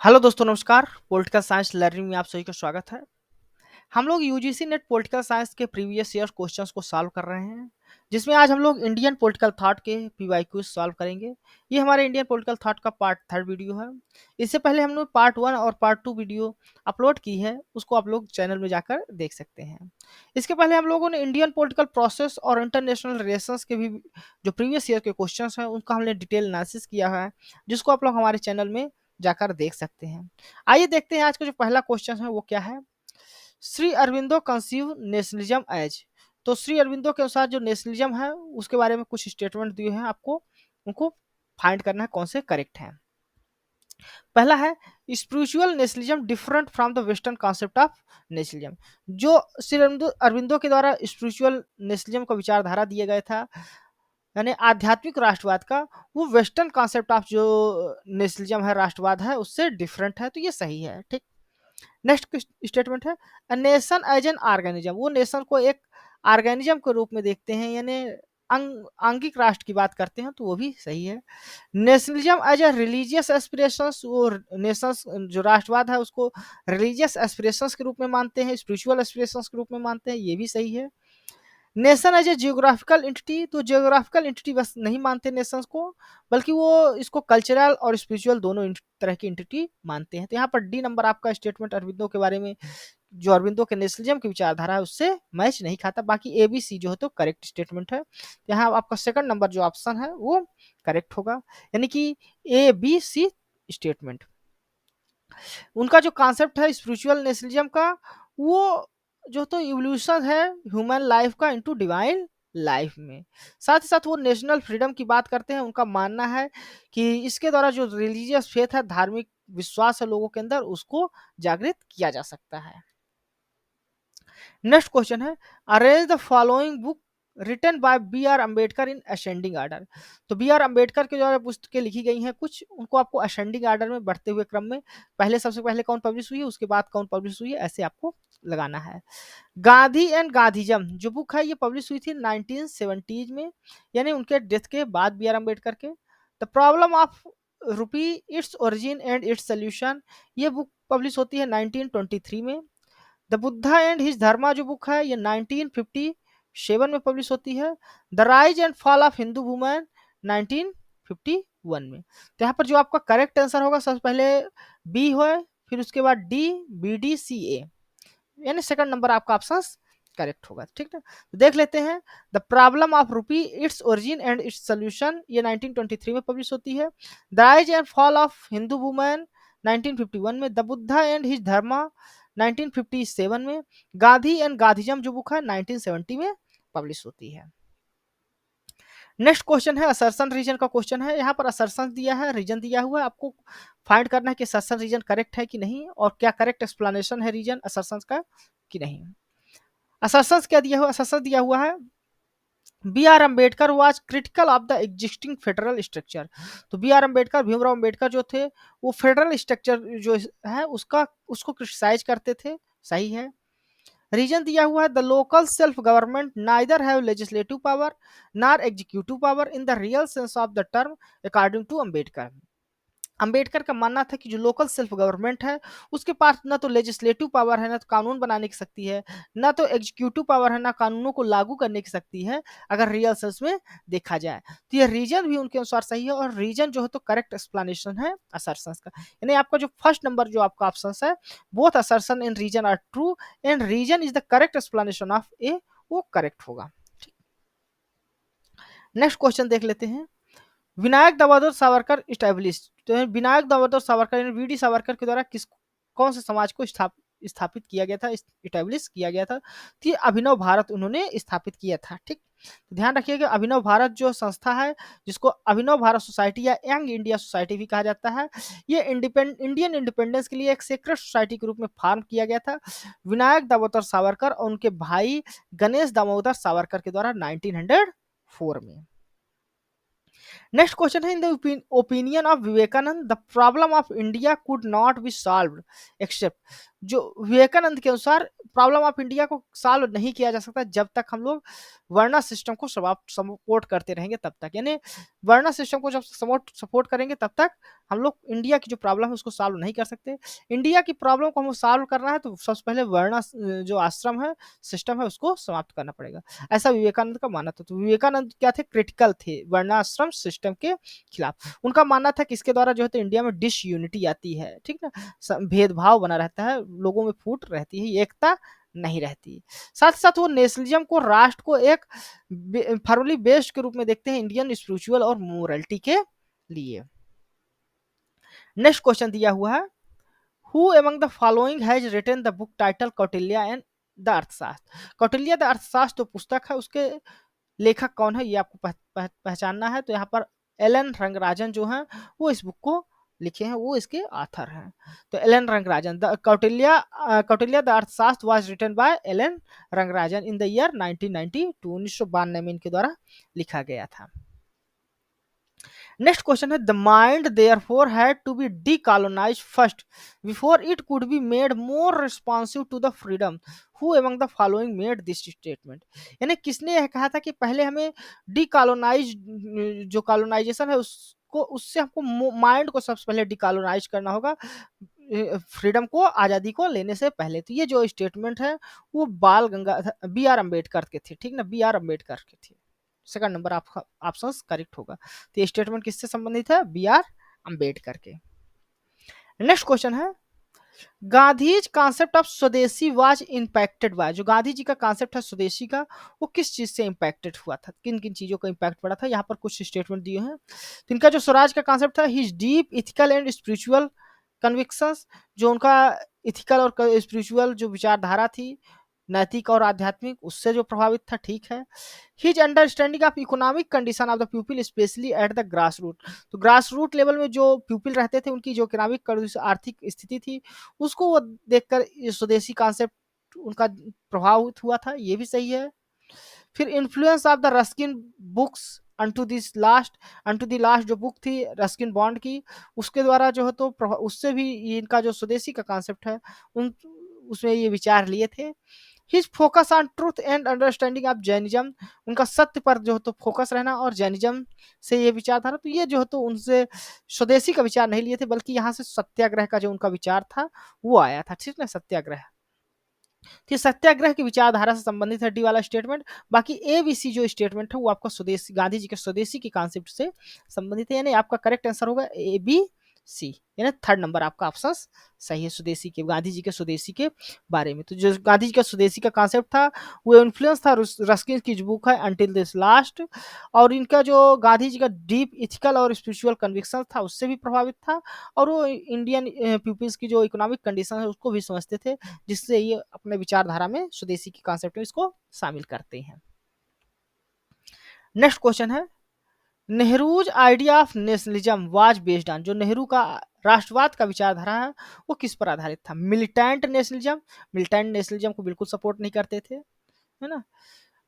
Hello दोस्तों नमस्कार। Political science learning में आप सभी का स्वागत है। हम लोग यूजीसी नेट पॉलिटिकल साइंस के प्रीवियस ईयर क्वेश्चंस को सॉल्व कर रहे हैं, जिसमें आज हम लोग इंडियन पॉलिटिकल थॉट के पीवाईक्यूज सॉल्व करेंगे। ये हमारे इंडियन पॉलिटिकल थॉट का पार्ट थर्ड वीडियो है। इससे पहले हमने पार्ट वन और पार्ट टू वीडियो अपलोड की है, उसको आप लोग चैनल में जाकर देख सकते हैं। इसके पहले हम लोगों ने इंडियन पॉलिटिकल प्रोसेस और इंटरनेशनल रिलेशंस के भी जो प्रीवियस ईयर के क्वेश्चन हैं उनका हमने डिटेल एनालिसिस किया है, जिसको आप लोग हमारे चैनल में जाकर देख सकते हैं। आइए देखते हैं आज का जो पहला क्वेश्चन है वो क्या है। Shri Aurobindo conceive nationalism as. तो श्री अरविंदो के अनुसार जो नेशनलिज्म है उसके बारे में कुछ स्टेटमेंट दिए हैं आपको, उनको फाइंड करना है कौन से करेक्ट हैं। पहला है spiritual nationalism different from the western concept of nationalism. जो श्री अरविंदो के द्वारा स्पिरिचुअल नेशनलिज्म का विचारधारा दिया गया था, यानी आध्यात्मिक राष्ट्रवाद का, वो वेस्टर्न कॉन्सेप्ट ऑफ जो नेशनलिज्म है, राष्ट्रवाद है, उससे डिफरेंट है, तो ये सही है। ठीक। नेक्स्ट स्टेटमेंट है a nation as an organism. वो नेशन को एक ऑर्गेनिज्म के रूप में देखते हैं, यानी आंगिक राष्ट्र की बात करते हैं, तो वो भी सही है। Nationalism as a religious aspirations. वो नेशंस जो राष्ट्रवाद है उसको रिलीजियस एस्पिरेशंस के रूप में मानते हैं, स्पिरिचुअल एस्पिरेशंस के रूप में मानते हैं, ये भी सही है। Nation as a geographical entity. तो जियोग्राफिकल एंटिटी बस नहीं मानते नेशंस को, बल्कि वो इसको कल्चरल और स्पिरिचुअल दोनों तरह की एंटिटी मानते हैं। तो यहाँ पर डी नंबर आपका स्टेटमेंट अरविंदो के बारे में, जो अरविंदो के नेशनलिज्म की विचारधारा है उससे मैच नहीं खाता। बाकी ए बी सी जो है तो करेक्ट स्टेटमेंट है। यहाँ आपका सेकंड नंबर जो ऑप्शन है वो करेक्ट होगा, यानी कि ए बी सी स्टेटमेंट। उनका जो कॉन्सेप्ट है स्पिरिचुअल नेशनलिज्म का, वो जो तो इवोल्यूशन है ह्यूमन लाइफ का इनटू डिवाइन लाइफ में। साथ ही साथ वो नेशनल फ्रीडम की बात करते हैं। उनका मानना है कि इसके द्वारा जो रिलीजियस फेथ है, धार्मिक विश्वास है लोगों के अंदर, उसको जागृत किया जा सकता है। नेक्स्ट क्वेश्चन है arrange the following book written by B R Ambedkar in ascending order. तो बी आर अम्बेडकर के द्वारा पुस्तकें लिखी गई हैं कुछ, उनको आपको असेंडिंग ऑर्डर में बढ़ते हुए क्रम में, पहले सबसे पहले कौन पब्लिश हुई है, उसके बाद कौन पब्लिश हुई है, ऐसे आपको लगाना है। गांधी एंड गांधीजम जो बुक है ये पब्लिश हुई थी 1970s में, यानी उनके डेथ के बाद बी आर अम्बेडकर के। द प्रॉब्लम ऑफ रूपी its origin and its solution, ये बुक पब्लिश होती है 1923 में। द बुद्धा एंड हिज धर्मा जो बुक है ये 1957 में पब्लिश होती है। The rise and fall of Hindu women 1951 में। तो यहाँ पर जो आपका करेक्ट आंसर होगा सबसे पहले बी हो, फिर उसके बाद डी, बी डी सी ए, यानी सेकंड नंबर आपका ऑप्शन करेक्ट होगा। ठीक है, तो देख लेते हैं। द प्रॉब्लम ऑफ रूपी its origin and its solution ये 1923 में पब्लिश होती है। The rise and fall of Hindu women 1951 में। द बुद्धा एंड हिज धर्मा 1957 में। गांधी एंड गांधीजम जो बुक है 1970 में पब्लिश होती है। नेक्स्ट क्वेश्चन है असर्शन रीजन का क्वेश्चन है। यहाँ पर असर्शन दिया है, रीजन दिया हुआ है, आपको फाइंड करना है कि असर्शन रीजन करेक्ट है कि नहीं, और क्या करेक्ट एक्सप्लेनेशन है रीजन असर्शन का कि नहीं। असर्शन क्या दिया हुआ, असर्शन दिया हुआ है B R Ambedkar was critical of the existing federal structure. तो बी आर अम्बेडकर, भीमराव अम्बेडकर जो थे, वो फेडरल स्ट्रक्चर जो है उसको क्रिटिसाइज करते थे, सही है। रीजन दिया हुआ है the local self government neither have legislative power nor executive power in the real sense of the term according to Ambedkar. Ambedkar का मानना था कि जो लोकल सेल्फ गवर्नमेंट है उसके पास ना तो लेजिस्लेटिव पावर है, ना तो कानून बनाने की शक्ति है, ना तो एग्जीक्यूटिव पावर है, ना कानूनों को लागू करने की शक्ति है, अगर रियल सेंस में देखा जाए। तो ये रीजन भी उनके अनुसार सही है, और रीजन जो है तो करेक्ट एक्सप्लेनेशन है असर्शन का। यानी आपका जो फर्स्ट नंबर जो आपका ऑप्शन है, both assertion and reason are true and reason is the correct explanation of A, वो करेक्ट होगा। नेक्स्ट क्वेश्चन देख लेते हैं। विनायक दामोदर सावरकर स्टैब्लिश। तो विनायक दामोदर सावरकर वी डी सावरकर के द्वारा कौन से समाज को स्थापित किया गया था, स्टैब्लिश किया गया था, तो ये अभिनव भारत उन्होंने स्थापित किया था। ठीक, तो ध्यान रखिएगा अभिनव भारत जो संस्था है, जिसको अभिनव भारत सोसाइटी या यंग इंडिया सोसाइटी भी कहा जाता है, ये इंडियन इंडिपेंडेंस के लिए एक सीक्रेट सोसाइटी के रूप में फॉर्म किया गया था विनायक दामोदर सावरकर और उनके भाई गणेश दामोदर सावरकर के द्वारा 1904 में। नेक्स्ट क्वेश्चन है in the opinion of Vivekananda the problem of India could not be solved except. जो विवेकानंद के अनुसार प्रॉब्लम ऑफ इंडिया को सॉल्व नहीं किया जा सकता जब तक हम लोग वर्ना सिस्टम को सपोर्ट करते रहेंगे तब तक, यानी वर्ना सिस्टम को जब सपोर्ट करेंगे तब तक हम लोग इंडिया की जो प्रॉब्लम है उसको सॉल्व नहीं कर सकते। इंडिया की प्रॉब्लम को हमको सॉल्व करना है तो सबसे पहले वर्ना जो आश्रम है, सिस्टम है, उसको समाप्त करना पड़ेगा। ऐसा विवेकानंद का मानना था। तो विवेकानंद क्या थे, क्रिटिकल थे वर्णाश्रम सिस्टम के खिलाफ। उनका मानना था कि इसके द्वारा जो है तो इंडिया में डिसयूनिटी आती है, ठीक ना, भेदभाव बना रहता है, लोगों में फूट रहती है, एकता नहीं रहती। साथ साथ वो नेशनलिज्म को, राष्ट्र को एक फॉर्मली बेस्ड के रूप में देखते हैं इंडियन स्पिरिचुअल और मोरलिटी के लिए। नेक्स्ट क्वेश्चन दिया हुआ है, who among the following has written the book title Kautilya and the Arthashastra. Kautilya the अर्थशास्त्र जो पुस्तक है उसके लेखक कौन है, ये आपको पहचानना है। तो यहाँ पर एलन रंगराजन जो है वो इस बुक को लिखे हैं, वो इसके ऑथर हैं। तो L N Rangarajan, the Kautilya the Arthashastra was written by L N Rangarajan in the year 1992, 1992 में इनके द्वारा लिखा गया था। नेक्स्ट क्वेश्चन है, the mind therefore had to be decolonised first before it could be made more responsive to the freedom, who among the following made this statement. यानी किसने यह कहा था कि पहले हमें डीकॉलोनाइज, जो कॉलोनाइजेशन है उसको, उससे हमको माइंड को सबसे पहले डीकॉलोनाइज करना होगा फ्रीडम को, आज़ादी को लेने से पहले। तो ये जो स्टेटमेंट है वो बाल गंगाधर बी आर अम्बेडकर के थे, ठीक ना, बी आर अम्बेडकर के थे। सेकंड नंबर आपका ऑप्शन करेक्ट होगा। तो ये स्टेटमेंट किससे संबंधित है, बी आर अम्बेडकर के। नेक्स्ट क्वेश्चन है, गांधीज कॉन्सेप्ट ऑफ स्वदेशी वाज इंपैक्टेड बाय। जो गांधी जी का कॉन्सेप्ट है स्वदेशी का, वो किस चीज से इंपैक्टेड हुआ था, किन किन चीजों का इंपैक्ट पड़ा था, यहाँ पर कुछ स्टेटमेंट दिए हैं। तो इनका जो स्वराज का कॉन्सेप्ट था, his deep ethical and spiritual convictions, जो उनका इथिकल और स्पिरिचुअल जो विचारधारा थी, नैतिक और आध्यात्मिक, उससे जो प्रभावित था, ठीक है। His understanding of economic condition of the people specially at the grass root. तो ग्रास रूट लेवल में जो पीपल रहते थे, उनकी जो इकोनॉमिक आर्थिक स्थिति थी, उसको वो देखकर स्वदेशी कॉन्सेप्ट उनका प्रभावित हुआ था, ये भी सही है। फिर influence of the Ruskin books unto the last जो बुक थी रस्किन बॉन्ड की, उसके द्वारा जो है तो उससे भी इनका जो स्वदेशी का कॉन्सेप्ट है उन उसमें ये विचार लिए थे। His focus on truth and understanding of Jainism, उनका सत्य पर जो है तो फोकस रहना और जैनिज्म से ये विचारधारा, तो ये जो है तो उनसे स्वदेशी का विचार नहीं लिए थे, बल्कि यहाँ से सत्याग्रह का जो उनका विचार था वो आया था, ठीक ना, सत्याग्रह। तो सत्याग्रह की विचारधारा से संबंधित है डी वाला स्टेटमेंट। बाकी ए बी सी जो स्टेटमेंट है वो आपका स्वदेशी, गांधी जी के स्वदेशी के कॉन्सेप्ट से संबंधित है, यानी आपका करेक्ट आंसर होगा ए बी सी, यानी थर्ड नंबर आपका ऑप्शन सही है, स्वदेशी के, गांधी जी के स्वदेशी के बारे में। तो जो गांधी जी का स्वदेशी का कॉन्सेप्ट था वो इन्फ्लुएंस था रस्किन की जो बुक है अंटिल दिस लास्ट, और इनका जो गांधी जी का डीप इथिकल और स्पिरिचुअल कन्विक्शन था उससे भी प्रभावित था, और वो इंडियन पीपल्स की जो इकोनॉमिक कंडीशन है उसको भी समझते थे, जिससे ये अपने विचारधारा में स्वदेशी के कॉन्सेप्ट में इसको शामिल करते हैं। नेक्स्ट क्वेश्चन है, Nehru's idea of nationalism was based on. जो नेहरू का राष्ट्रवाद का विचारधारा है वो किस पर आधारित था, मिलिटेंट नेशनलिज्म, मिलिटेंट नेशनलिज्म को बिल्कुल सपोर्ट नहीं करते थे, है ना।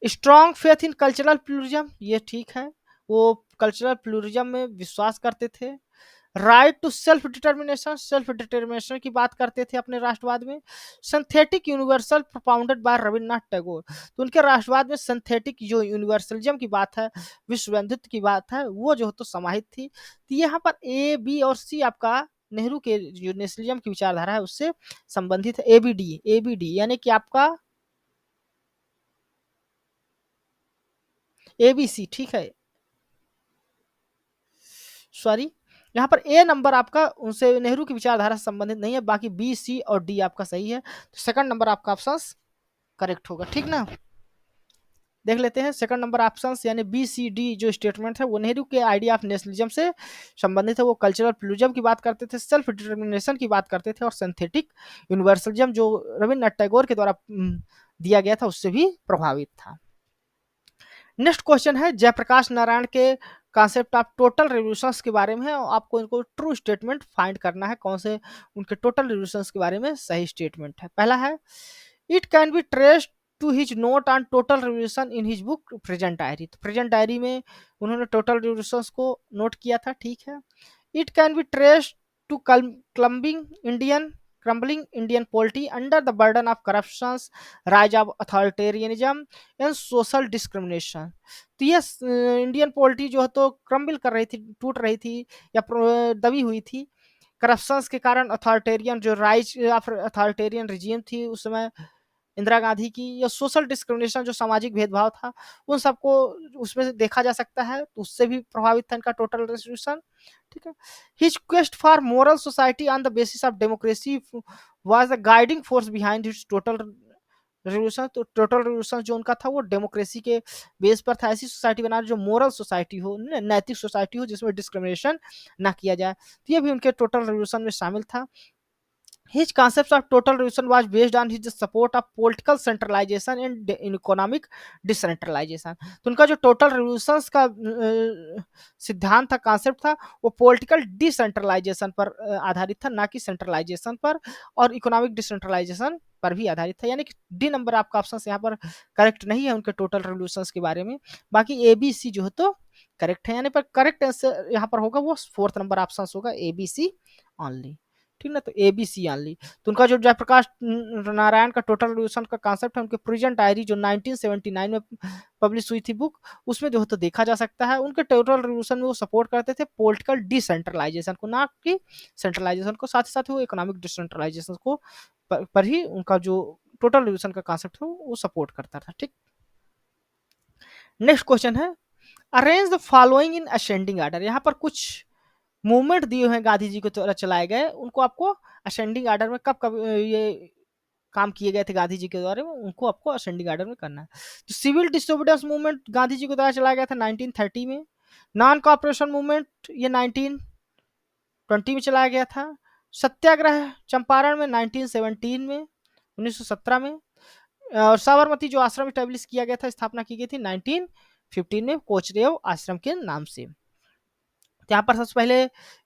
स्ट्रॉन्ग फेथ इन कल्चरल प्लूरिज्म, ये ठीक है, वो कल्चरल प्लूरिज्म में विश्वास करते थे। Right to self determination, self determination की बात करते थे अपने राष्ट्रवाद में। Synthetic universal propounded by Rabindranath Tagore, तो उनके राष्ट्रवाद में सिंथेटिक जो यूनिवर्सलिज्म की बात है, विश्व बंधुत्व की बात है, वो जो तो समाहित थी। तो यहाँ पर ए बी और सी आपका नेहरू के जो नेशनलिज्म की विचारधारा है उससे संबंधित है। ए बी डी यानी कि आपका ए बी सी, ठीक है, सॉरी, यहाँ पर ए नंबर आपका उनसे नेहरू की विचारधारा से संबंधित नहीं है, बाकी बी सी और डी आपका सही है। तो सेकंड नंबर आपका ऑप्शन करेक्ट होगा, ठीक ना। देख लेते हैं सेकंड नंबर ऑप्शन यानी बी सी डी जो स्टेटमेंट है वो नेहरू के आइडिया ऑफ नेशनलिज्म से संबंधित है। वो कल्चरल प्लूरिज्म की बात करते थे, सेल्फ डिटर्मिनेशन की बात करते थे, और सिंथेटिक यूनिवर्सलिज्म जो रविन्द्रनाथ टैगोर के द्वारा दिया गया था उससे भी प्रभावित था। नेक्स्ट क्वेश्चन है जयप्रकाश नारायण के कॉन्सेप्ट ऑफ टोटल रिवोल्यूशंस के बारे में है, और आपको इनको ट्रू स्टेटमेंट फाइंड करना है, कौन से उनके टोटल रिवोल्यूशंस के बारे में सही स्टेटमेंट है। पहला है, it can be traced to his note on total revolution in his book present diary. तो प्रेजेंट डायरी में उन्होंने टोटल रिवोल्यूशंस को नोट किया था, ठीक है। It can be traced to crumbling Indian crumbling Indian polity under the burden of corruption, rise of authoritarianism and social discrimination। तो ये इंडियन पॉलिटी जो है तो क्रम्बल कर रही थी, टूट रही थी या दबी हुई थी करप्शंस के कारण। अथॉरिटेरियन जो राइज ऑफ अथॉरिटेरियन रिजीम थी उस समय इंदिरा गांधी की, या सोशल डिस्क्रिमिनेशन जो सामाजिक भेदभाव था उन सबको उसमें से देखा जा सकता है, तो उससे भी प्रभावित था इनका टोटल रेजोल्यूशन। ठीक है। His quest for moral society on the basis of democracy was the guiding force behind his total revolution. तो टोटल रेवोल्यूशन जो उनका था वो डेमोक्रेसी के बेस पर था, ऐसी सोसाइटी बनाना जो मोरल सोसाइटी हो, नैतिक सोसाइटी हो जिसमें डिस्क्रिमिनेशन ना किया जाए। तो ये भी उनके टोटल रेवोल्यूशन में शामिल था। His concepts of total revolution was based on his support of political centralization and economic decentralization। तो उनका जो टोटल रिवोल्यूशन का सिद्धांत था, कॉन्सेप्ट था, वो पॉलिटिकल डिसेंट्रलाइजेशन पर आधारित था, ना कि सेंट्रलाइजेशन पर और इकोनॉमिक डिसेंट्रलाइजेशन पर भी आधारित था। यानी कि डी नंबर आपका ऑप्शन यहाँ पर करेक्ट नहीं है उनके टोटल रिवोल्यूशन के बारे में। बाकी ए बी सी जो है तो करेक्ट है, यानी पर करेक्ट आंसर यहाँ पर होगा वो फोर्थ नंबर ऑप्शन होगा, ए बी सी ऑनली। ठीक ना, तो ए बी सी ऑनली। तो उनका जो जयप्रकाश नारायण का टोटल रिवोल्यूशन का कॉन्सेप्ट है, उनके प्रेजेंट डायरी जो 1979 में पब्लिश हुई थी बुक, उसमें जो है तो देखा जा सकता है। उनके टोटल रिवोल्यूशन में वो सपोर्ट करते थे पॉलिटिकल डिसेंट्रलाइजेशन को, ना कि सेंट्रलाइजेशन को। साथ ही साथ वो इकोनॉमिक डिसेंट्रलाइजेशन को पर ही उनका जो टोटल रिवोल्यूशन का कॉन्सेप्ट है वो सपोर्ट करता था। ठीक। नेक्स्ट क्वेश्चन है, arrange the following in ascending order. यहाँ पर कुछ मूवमेंट दिए हुए हैं गांधी जी के द्वारा चलाए गए, उनको आपको असेंडिंग ऑर्डर में कब कब ये काम किए गए थे गांधी जी के द्वारा, उनको आपको असेंडिंग ऑर्डर में करना है। तो civil disobedience movement Gandhi ji के द्वारा चलाया गया था 1930 में। नॉन कॉपरेशन मूवमेंट ये 1920 में चलाया गया था। सत्याग्रह चंपारण में 1917 में, 1917 में। और साबरमती जो आश्रम स्टैब्लिश किया गया था, स्थापना की गई थी 1915 में कोचदेव आश्रम के नाम से। यहाँ पर सबसे पहले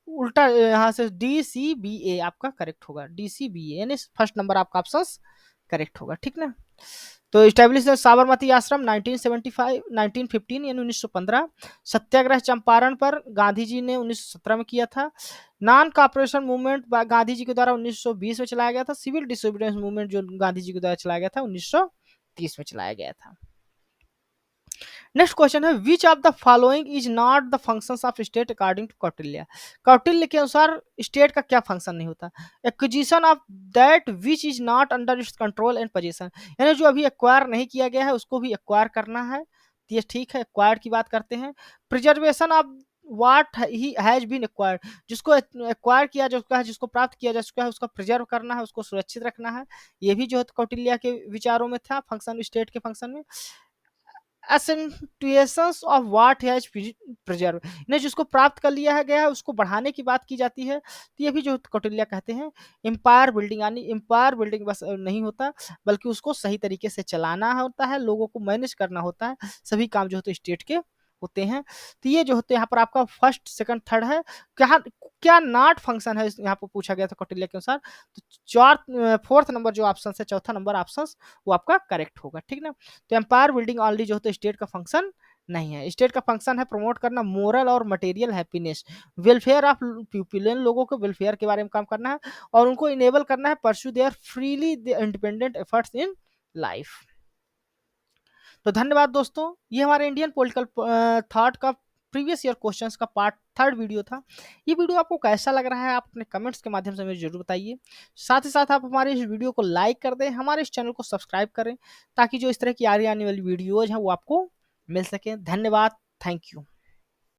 उल्टा यहाँ से डी सी बी ए आपका करेक्ट होगा, डी सी बी ए यानी फर्स्ट नंबर आपका ऑप्शन करेक्ट होगा। ठीक ना। तो स्टैब्लिश साबरमती आश्रम 1975 1915 यानी 1915। सत्याग्रह चंपारण पर गांधी जी ने 1917 में किया था। Non cooperation movement Gandhi ji के द्वारा 1920 में चलाया गया था। सिविल डिसोबीडियंस मूवमेंट जो गांधी जी के द्वारा चलाया गया था 1930 में चलाया गया था। नेक्स्ट क्वेश्चन है, which of the following is not the functions of state according to Kautilya. Kautilya के अनुसार स्टेट का क्या फंक्शन नहीं होता। Acquisition of that which is not under its control and position, यानी जो अभी एक्वायर नहीं किया गया है उसको भी एक्वायर करना है। तो ये ठीक है, एक्वायर की बात करते हैं। Preservation of what he has been acquired, जिसको एक्वायर किया जा चुका है, जिसको प्राप्त किया जा चुका है, उसका प्रिजर्व करना है, उसको सुरक्षित रखना है। ये भी जो है कौटिल्य के विचारों में था, फंक्शन स्टेट के फंक्शन में। एसेंटुएशंस ऑफ व्हाट हैज प्रिजर्व, ने जिसको प्राप्त कर लिया है गया है उसको बढ़ाने की बात की जाती है। तो ये भी जो कौटिल्य कहते हैं। एम्पायर बिल्डिंग, यानी एम्पायर बिल्डिंग बस नहीं होता बल्कि उसको सही तरीके से चलाना होता है, लोगों को मैनेज करना होता है, सभी काम जो होते स्टेट के होते हैं। तो ये जो होते हैं यहाँ पर आपका फर्स्ट सेकंड थर्ड है। क्या क्या नॉट फंक्शन है यहाँ पर पूछा गया था कौटिल्य के अनुसार। तो फोर्थ नंबर जो ऑप्शन है, चौथा नंबर ऑप्शन वो आपका करेक्ट होगा। ठीक ना। तो एम्पायर बिल्डिंग ऑनली जो होता है स्टेट का फंक्शन नहीं है। स्टेट का फंक्शन है प्रमोट करना मोरल और material happiness, welfare of people, लोगों के वेलफेयर के बारे में काम करना है और उनको इनेबल करना है pursue there freely independent efforts in life. तो धन्यवाद दोस्तों, ये हमारे इंडियन पॉलिटिकल थॉट का प्रीवियस ईयर क्वेश्चंस का पार्ट थर्ड वीडियो था। ये वीडियो आपको कैसा लग रहा है आप अपने कमेंट्स के माध्यम से मुझे जरूर बताइए। साथ ही साथ आप हमारे इस वीडियो को लाइक कर दें, हमारे इस चैनल को सब्सक्राइब करें ताकि जो इस तरह की आगे आने वाली वीडियोज हैं वो आपको मिल सके। धन्यवाद, थैंक यू।